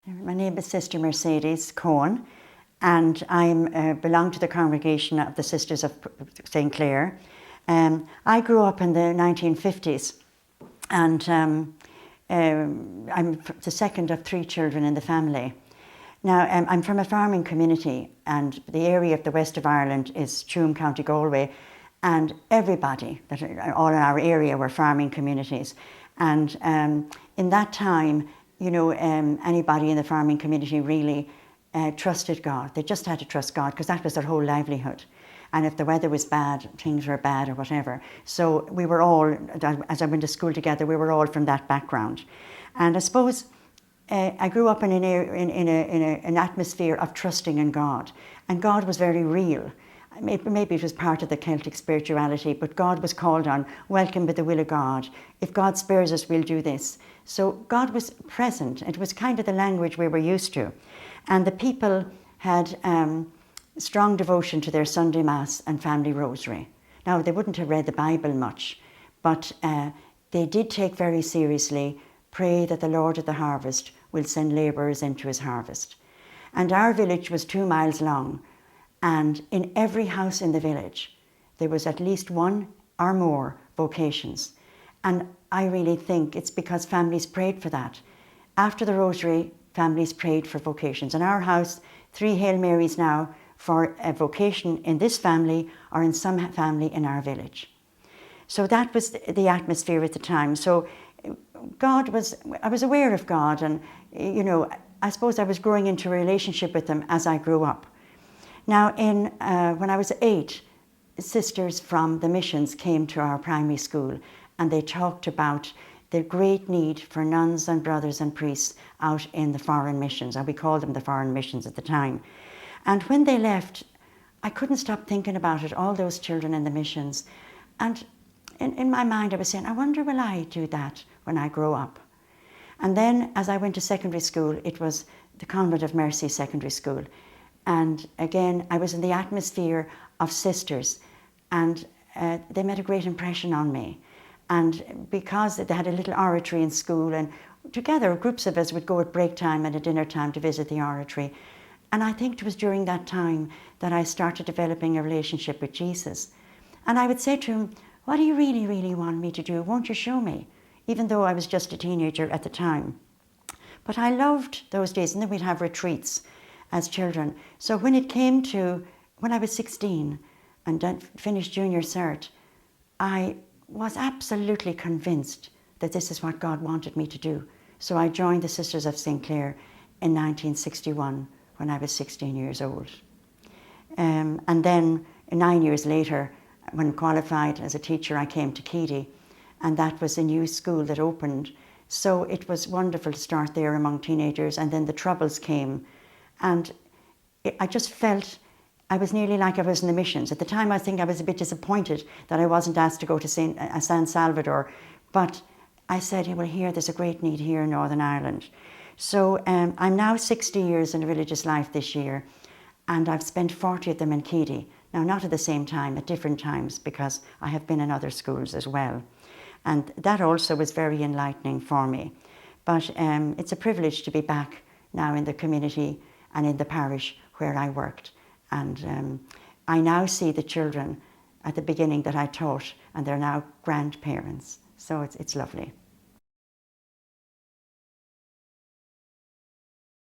My name is Sister Mercedes Coen, and I belong to the congregation of the Sisters of St. Clair. I grew up in the 1950s, and I'm the second of three children in the family. Now, I'm from a farming community, and the area of the west of Ireland is Tuam, County Galway, and everybody, all in our area, were farming communities. And in that time, you know, anybody in the farming community really trusted God. They just had to trust God because that was their whole livelihood. And if the weather was bad, things were bad or whatever. So we were all, as I went to school together, we were all from that background. And I suppose I grew up in an atmosphere of trusting in God. And God was very real. Maybe it was part of the Celtic spirituality, but God was called on, welcome with the will of God. If God spares us, we'll do this. So God was present. It was kind of the language we were used to. And the people had strong devotion to their Sunday Mass and family rosary. Now, they wouldn't have read the Bible much, but they did take very seriously, pray that the Lord of the harvest will send labourers into his harvest. And our village was 2 miles long. And in every house in the village, there was at least one or more vocations. And I really think it's because families prayed for that. After the rosary, families prayed for vocations. In our house, 3 Hail Marys now for a vocation in this family or in some family in our village. So that was the atmosphere at the time. So I was aware of God, and, you know, I suppose I was growing into a relationship with him as I grew up. Now, when I was 8, sisters from the missions came to our primary school, and they talked about the great need for nuns and brothers and priests out in the foreign missions, and we called them the foreign missions at the time. And when they left, I couldn't stop thinking about it, all those children in the missions. And in my mind, I was saying, I wonder, will I do that when I grow up? And then, as I went to secondary school, it was the Convent of Mercy Secondary School. And again, I was in the atmosphere of sisters, and they made a great impression on me. And because they had a little oratory in school, and together groups of us would go at break time and at dinner time to visit the oratory. And I think it was during that time that I started developing a relationship with Jesus. And I would say to him, what do you really, really want me to do? Won't you show me? Even though I was just a teenager at the time. But I loved those days, and then we'd have retreats as children. So when it came to, when I was 16 and finished junior cert, I was absolutely convinced that this is what God wanted me to do. So I joined the Sisters of St. Clair in 1961 when I was 16 years old. And then 9 years later, when qualified as a teacher, I came to Keady, and that was a new school that opened. So it was wonderful to start there among teenagers, and then the Troubles came. And I just felt I was nearly like I was in the missions. At the time, I think I was a bit disappointed that I wasn't asked to go to San Salvador. But I said, well, here, there's a great need here in Northern Ireland. So I'm now 60 years in a religious life this year, and I've spent 40 of them in Keady. Now, not at the same time, at different times, because I have been in other schools as well. And that also was very enlightening for me. But it's a privilege to be back now in the community and in the parish where I worked. And I now see the children at the beginning that I taught, and they're now grandparents. So it's lovely.